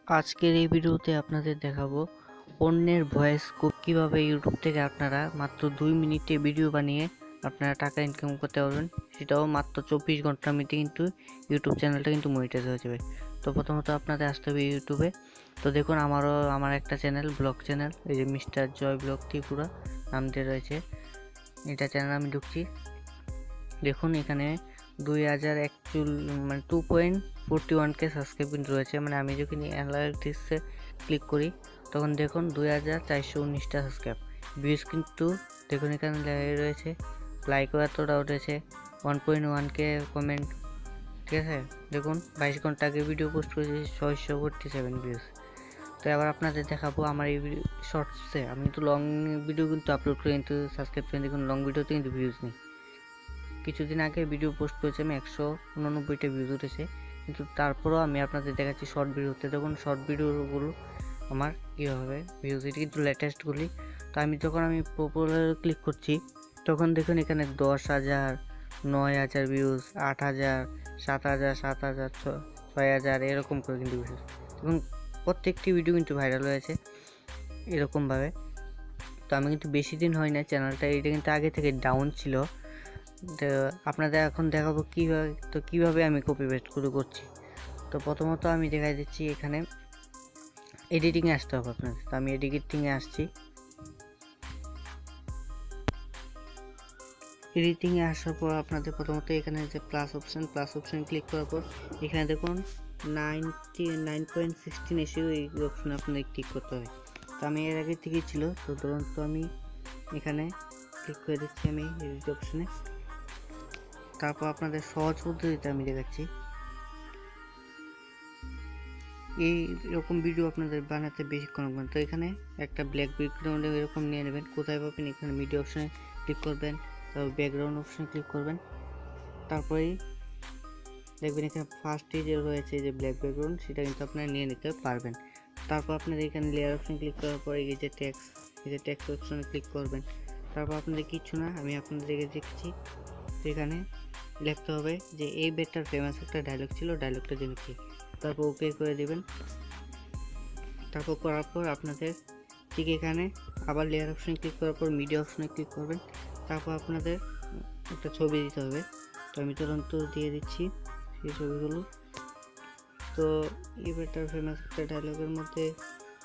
আজকের এই ভিডিওতে আপনাদের দেখাবো অন্যের ভয়েস কিভাবে ইউটিউব থেকে আপনারা মাত্র 2 মিনিটে ভিডিও বানিয়ে আপনারা টাকা ইনকাম করতে পারবেন, সেটাও মাত্র 24 ঘন্টার মধ্যে। কিন্তু ইউটিউব চ্যানেলটা কিন্তু মনিটাইজ হয়ে যাবে। তো প্রথমত আপনাদের আসতে হবে ইউটিউবে। তো দেখুন আমার একটা চ্যানেল, ব্লগ চ্যানেল, এই যে মিস্টার জয় ব্লগ ত্রিপুরা নাম দিয়ে রয়েছে। এটা চ্যানেল আমি ঢুকছি। দেখুন এখানে 2001 মানে 2.41k সাবস্ক্রাইব কিন্তু রয়েছে। মানে আমি যখন অ্যানালাইটিক্সে ক্লিক করি তখন দেখুন 2419টা সাবস্ক্রাইব। ভিউজ কিন্তু দেখুন এখানে রয়েছে, লাইকও এতটা উঠেছে, 1.1k কমেন্ট। ঠিক আছে, দেখুন 22 ঘন্টা আগে ভিডিও পোস্ট করেছি, 647 ভিউজ। তো এবার আপনাদের দেখাবো আমার এই শর্টসে। আমি কিন্তু লং ভিডিও কিন্তু আপলোড করি, কিন্তু সাবস্ক্রাইব করে দেখুন লং ভিডিওতে কিন্তু ভিউজ নেই। কিছুদিন আগে ভিডিও পোস্ট করেছি আমি, 189টা ভিউজ উঠেছে, কিন্তু তারপরেও আমি আপনাদের দেখাচ্ছি শর্ট ভিডিওতে। দেখুন শর্ট ভিডিওগুলো আমার কীভাবে ভিউজ, এটা কিন্তু লেটেস্টগুলি। তো যখন আমি পপুলার ক্লিক করছি তখন দেখুন এখানে 10,000, 9,000 ভিউজ, 8,000, 7,000, 7,000, 6,000 এরকম করে কিন্তু ভিউজ। এবং প্রত্যেকটি ভিডিও কিন্তু ভাইরাল হয়েছে এরকমভাবে। তো আমি কিন্তু বেশি দিন হয় না চ্যানেলটা, এটা কিন্তু আগে থেকে ডাউন ছিল। তো আপনাদের এখন দেখাবো কিভাবে আমি কপি পেস্ট করছি। তো প্রথমত আমি দেখাই দিচ্ছি, এখানে এডিটিংয়ে আসতে হবে আপনাদের। তো আমি এডিটিংয়ে আসছি। এডিটিংয়ে আসার পর আপনাদের প্রথমত এখানে যে প্লাস অপশন ক্লিক করার পর এখানে দেখুন 9.16 এসে এই অপশনে আপনাদের ক্লিক করতে হবে। তো আমি এর আগে থেকেই ছিল, তো ধরুন তো আমি এখানে ক্লিক করে দিচ্ছি আমি এডিট অপশনে। তারপর আপনাদের সহজ পদ্ধতিতে আমি দেখাচ্ছি। এই রকম ভিডিও আপনাদের বানাতে বেশিক্ষণ লাগবে না। তো এখানে একটা ব্ল্যাক ব্যাকগ্রাউন্ডে এরকম নিয়ে নেবেন। কোথায় পাবেন? এখানে মিডিয়া অপশানে ক্লিক করবেন, তারপর ব্যাকগ্রাউন্ড অপশানে ক্লিক করবেন। তারপরেই দেখবেন এখানে ফার্স্টে যে রয়েছে যে ব্ল্যাক ব্যাকগ্রাউন্ড, সেটা কিন্তু আপনারা নিয়ে নিতে পারবেন। তারপর আপনাদের এখানে লেয়ার অপশানে ক্লিক করার পরে এই যে টেক্সট অপশানে ক্লিক করবেন। তারপর আপনাদের কিছু না, আমি আপনাদেরকে দেখছি এখানে লিখতে হবে যে এই বেটার ফেমাস একটা ডায়লগ ছিল, ডায়লগটা দেখছি। তারপর ওকে করে দিবেন। তারপর করার পর আপনাদের ঠিক এখানে আবার লেয়ার অপশানে ক্লিক করার পর মিডিয়া অপশানে ক্লিক করবেন। তারপর আপনাদের একটা ছবি দিতে হবে। তো আমি তুরন্ত দিয়ে দিচ্ছি সেই ছবিগুলো। তো এই বেটার ফেমাস একটা ডায়লগের মধ্যে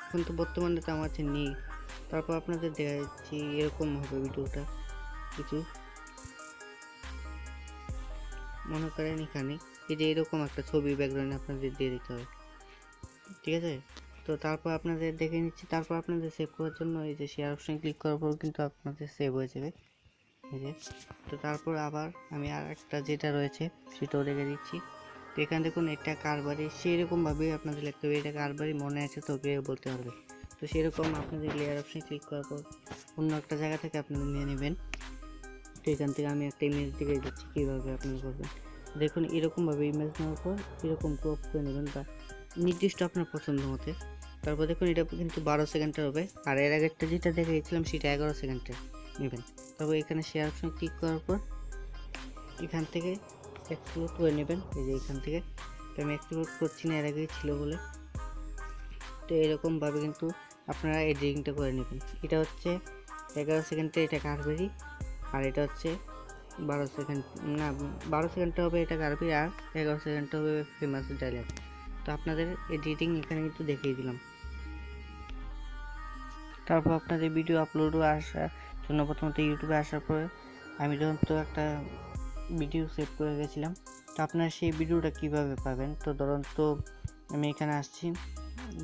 এখন তো বর্তমানে তো আমার কাছে নেই। তারপর আপনাদের দেখা যাচ্ছি এরকম হবে ভিডিওটা। কিছু মনে করেন এখানে এই যে এরকম একটা ছবি ব্যাকগ্রাউন্ডে আপনাদের দিয়ে দিতে হবে। ঠিক আছে, তো তারপর আপনাদের দেখে নিচ্ছি। তারপর আপনাদের সেভ করার জন্য এই যে শেয়ার অপশানে ক্লিক করার পর কিন্তু আপনাদের সেভ হয়ে যাবে। এই যে, তো তারপর আবার আমি আর একটা যেটা রয়েছে সেটাও রেখে দিচ্ছি। তো এখানে দেখুন এটা কার বাড়ি, সেরকমভাবে আপনাদের লিখতে হবে এটা কার বাড়ি, মনে আছে তো কেউ বলতে পারবে। তো সেরকম আপনাদের লেয়ার অপশানে ক্লিক করার পর অন্য একটা জায়গা থেকে আপনাদের নিয়ে নেবেন। তো এখান থেকে আমি একটা ইমেজ দিকে দিচ্ছি কীভাবে আপনারা করবেন। দেখুন এরকমভাবে ইমেজ নেওয়ার পর এরকম ক্রপ করে নেবেন বা নির্দিষ্ট আপনার পছন্দ মতে। তারপর দেখুন এটা কিন্তু 12 সেকেন্ডের হবে, আর এর আগেরটা যেটা দেখিয়েছিলাম সেটা 11 সেকেন্ডের নেবেন। তারপর এখানে শেয়ার অপশন ক্লিক করার পর এখান থেকে এক্সপ্লোড করে নেবেন। এই যে এখান থেকে, তো আমি এক্সপ্লোড করছি না, এর আগেই ছিল বলে। তো এরকমভাবে কিন্তু আপনারা এডিটিংটা করে নেবেন। এটা হচ্ছে 11 সেকেন্ডে, এটা কারবেরি, আর এটা হচ্ছে 12 সেকেন্ড, না 12 সেকেন্ডটা হবে এটা কারবেরি, আর 11 সেকেন্ডটা হবে ফেমাস ডায়লগ। তো আপনাদের এডিটিং এখানে কিন্তু দেখিয়ে দিলাম। তারপর আপনাদের ভিডিও আপলোডও আসার জন্য প্রথমত ইউটিউবে আসার পরে আমি যখন তো একটা ভিডিও সেভ করে গেছিলাম। তো আপনারা সেই ভিডিওটা কিভাবে পাবেন? তো ধরুন তো আমি এখানে আসছি,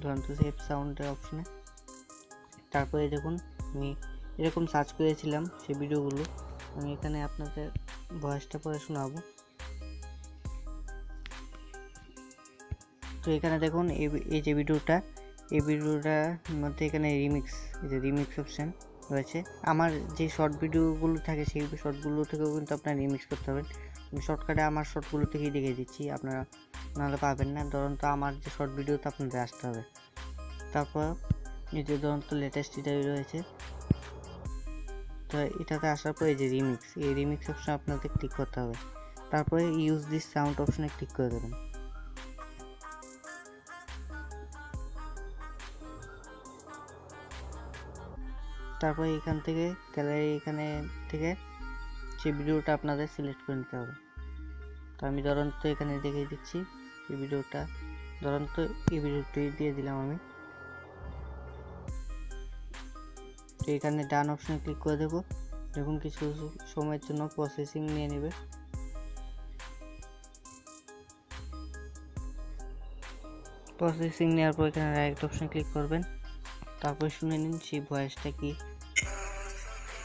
ধরুন তো সেভ সাউন্ডের অপশনে। তারপরে দেখুন আমি এরকম সার্চ করেছিলাম সেই ভিডিওগুলো, আমি এখানে আপনাদের ভয়েসটা পরে শোনাবো। তো এখানে দেখুন এই যে ভিডিওটার মধ্যে এখানে রিমিক্স অপশান রয়েছে। আমার যে শর্ট ভিডিওগুলো থাকে সেই শর্টগুলো থেকেও কিন্তু আপনার রিমিক্স করতে হবে। আমি শর্টকাটে আমার শর্টগুলো থেকেই দেখিয়ে দিচ্ছি, আপনারা নাহলে পাবেন না। ধরুন তো আমার যে শর্ট ভিডিওতে আপনাদের আসতে হবে। তারপর এই যে ধরুন তো লেটেস্ট এটাই রয়েছে, তো এটাতে আসার পর এই যে রিমিক্স অপশান আপনাদের ক্লিক করতে হবে। তারপরে ইউজ দিস সাউন্ড অপশানে ক্লিক করে দেবেন। তারপর এখান থেকে গ্যালারি এখানে থেকে সেই ভিডিওটা আপনাদের সিলেক্ট করে নিতে হবে। তো আমি ধরুন তো এখানে দেখিয়ে দিচ্ছি এই ভিডিওটা, ধরুন তো এই ভিডিওটি দিয়ে দিলাম আমি। তো এখানে ডান অপশনে ক্লিক করে দেবো। দেখুন কিছু সময়ের জন্য প্রসেসিং নিয়ে নেবে। প্রসেসিং নেওয়ার পর এখানে রাইট অপশনে ক্লিক করবেন, তারপর শুনে নিন সেই ভয়েসটা কি।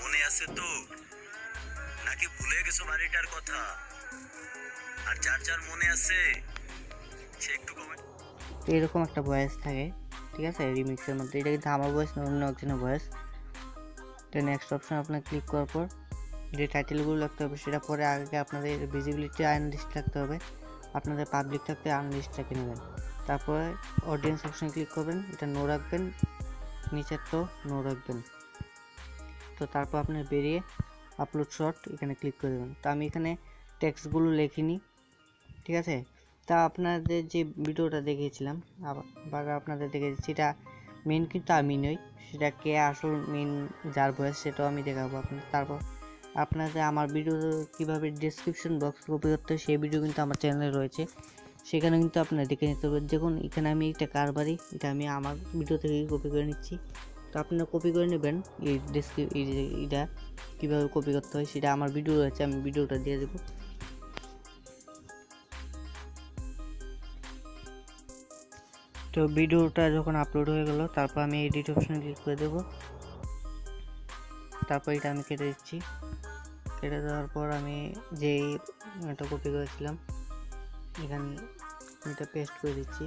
মনে আছে তো নাকি ভুলে গেছো বাড়িটার কথা? আর যার যার মনে আছে সে একটু কমেন্ট। এরকম একটা ভয়েস থাকে, ঠিক আছে, রিমিক্সের মধ্যে। এটা কিন্তু আমার ভয়েস না, অন্য একজনের ভয়েস। তো নেক্সট অপশন আপনার ক্লিক করার পর যে টাইটেলগুলো রাখতে হবে সেটা পরে আগে আপনাদের ভিজিবিলিটি আনলিস্ট রাখতে হবে, আপনাদের পাবলিক থাকতে আনলিস্টটাকে নেবেন। তারপরে অডিয়েন্স অপশনে ক্লিক করবেন, এটা নো রাখবেন, নিচের তো নো রাখবেন। তো তারপর আপনার বেরিয়ে আপলোড শর্ট এখানে ক্লিক করে দেবেন। তো আমি এখানে টেক্সটগুলো লিখিনি, ঠিক আছে। তা আপনাদের যে ভিডিওটা দেখিয়েছিলাম আবার আপনাদের দেখিয়েছি, এটা মেন কিন্তু আমি নই, সেটা কে আসল মেন যার ভয়েস সেটাও আমি দেখাবো আপনাদের। তারপর আপনাদের আমার ভিডিও কীভাবে ডেসক্রিপশন বক্স কপি করতে হয় সেই ভিডিও কিন্তু আমার চ্যানেলে রয়েছে, সেখানে কিন্তু আপনারা দেখে নিতে হবে। দেখুন এখানে আমি একটা কারবারি, এটা আমি আমার ভিডিও থেকেই কপি করে নিচ্ছি। তো আপনারা কপি করে নেবেন এই এটা কীভাবে কপি করতে হয় সেটা আমার ভিডিও রয়েছে, আমি ভিডিওটা দিয়ে দেবো। তো ভিডিওটা যখন আপলোড হয়ে গেল তারপর আমি এডিট অপশনে ক্লিক করে দেব। তারপর এটা আমি কেটে দিচ্ছি। কেটে দেওয়ার পর আমি যেই এটা কপি করেছিলাম এখানে এটা পেস্ট করে দিচ্ছি।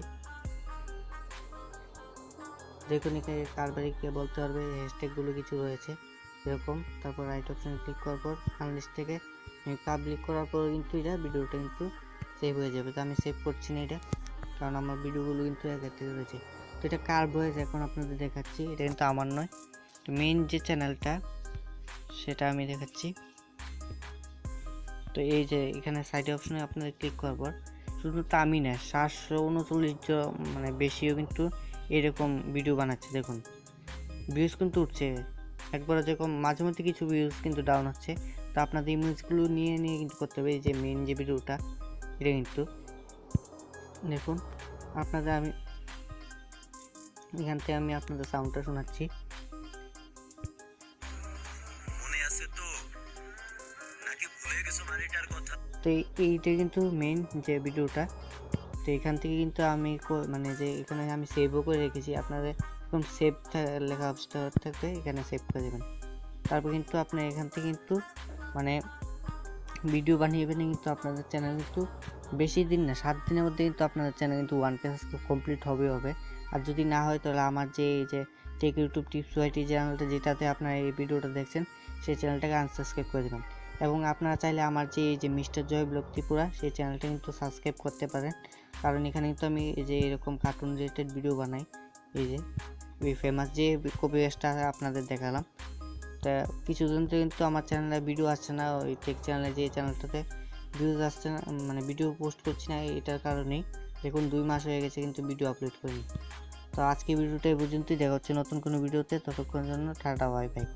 দেখুন এখানে কারবারিকে বলতে পারবে হ্যাশট্যাগুলো কিছু রয়েছে এরকম। তারপর রাইট অপশনে ক্লিক করার পর আনলিস্ট থেকে আমি পাবলিক করার পর কিন্তু এটা ভিডিওটা কিন্তু সেভ হয়ে যাবে। তো আমি সেভ করছি না এটা, কারণ আমার ভিডিওগুলো কিন্তু আগের থেকে রয়েছে। তো এটা কার ভয়েস এখন আপনাদের দেখাচ্ছি, এটা কিন্তু আমার নয়। তো মেইন যে চ্যানেলটা সেটা আমি দেখাচ্ছি। তো এই যে এখানে সাইড অপশনে আপনাদের ক্লিক করার পর শুধু তা আমি না 739 জন মানে বেশিও কিন্তু এরকম ভিডিও বানাচ্ছে। দেখুন ভিউজ কিন্তু উঠছে একবার, যেরকম মাঝে মধ্যে কিছু ভিউজ কিন্তু ডাউন হচ্ছে। তো আপনাদের ইমেজগুলো নিয়ে নিয়ে কিন্তু করতে হবে। এই যে মেইন যে ভিডিওটা এটা কিন্তু দেখুন আপনাদের, আমি এখান থেকে আমি আপনাদের সাউন্ডটা শোনাচ্ছি। মনে আছে তো নাকি ভুলে গেছো বাড়িটার কথা? তো এইটা কিন্তু মেইন যে ভিডিওটা। তো এখান থেকে কিন্তু আমি মানে যে এখানে আমি সেভও করে রেখেছি, আপনাদের এরকম সেভ লেখা অবস্থা থাকবে, এখানে সেভ করে দেবেন। তারপর কিন্তু আপনার এখান থেকে কিন্তু মানে ভিডিও বানিয়েবেন, কিন্তু আপনাদের চ্যানেল কিন্তু বেশি দিন না 7 দিনের মধ্যে কিন্তু আপনাদের চ্যানেল কিন্তু 1K কমপ্লিট হবে। আর যদি না হয় তাহলে আমার যে এই যে টেক ইউটিউব টিপস ওয়াইটি চ্যানেলটা, যেটাতে আপনারা এই ভিডিওটা দেখছেন, সেই চ্যানেলটাকে আনসাবস্ক্রাইব করে দেবেন। এবং আপনারা চাইলে আমার যে এই যে মিস্টার জয় ব্লগ ত্রিপুরা সেই চ্যানেলটা কিন্তু সাবস্ক্রাইব করতে পারেন, কারণ এখানে কিন্তু আমি এই যে এরকম কার্টুন রিলেটেড ভিডিও বানাই। এই যে ওই ফেমাস যে কপি পেস্টটা আপনাদের দেখালাম, তা কিছুদিন তো কিন্তু আমার চ্যানেলে ভিডিও আসছে না, ওই টেক চ্যানেলে যে চ্যানেলটাতে ভিউজ আসছে না, মানে ভিডিও পোস্ট করছি না, এটার কারণেই দেখুন 2 মাস হয়ে গেছে কিন্তু ভিডিও আপলোড করিনি। তো আজকে ভিডিওটা এই পর্যন্তই, দেখা হচ্ছে নতুন কোনো ভিডিওতে, ততক্ষণের জন্য টাটা বাই বাই।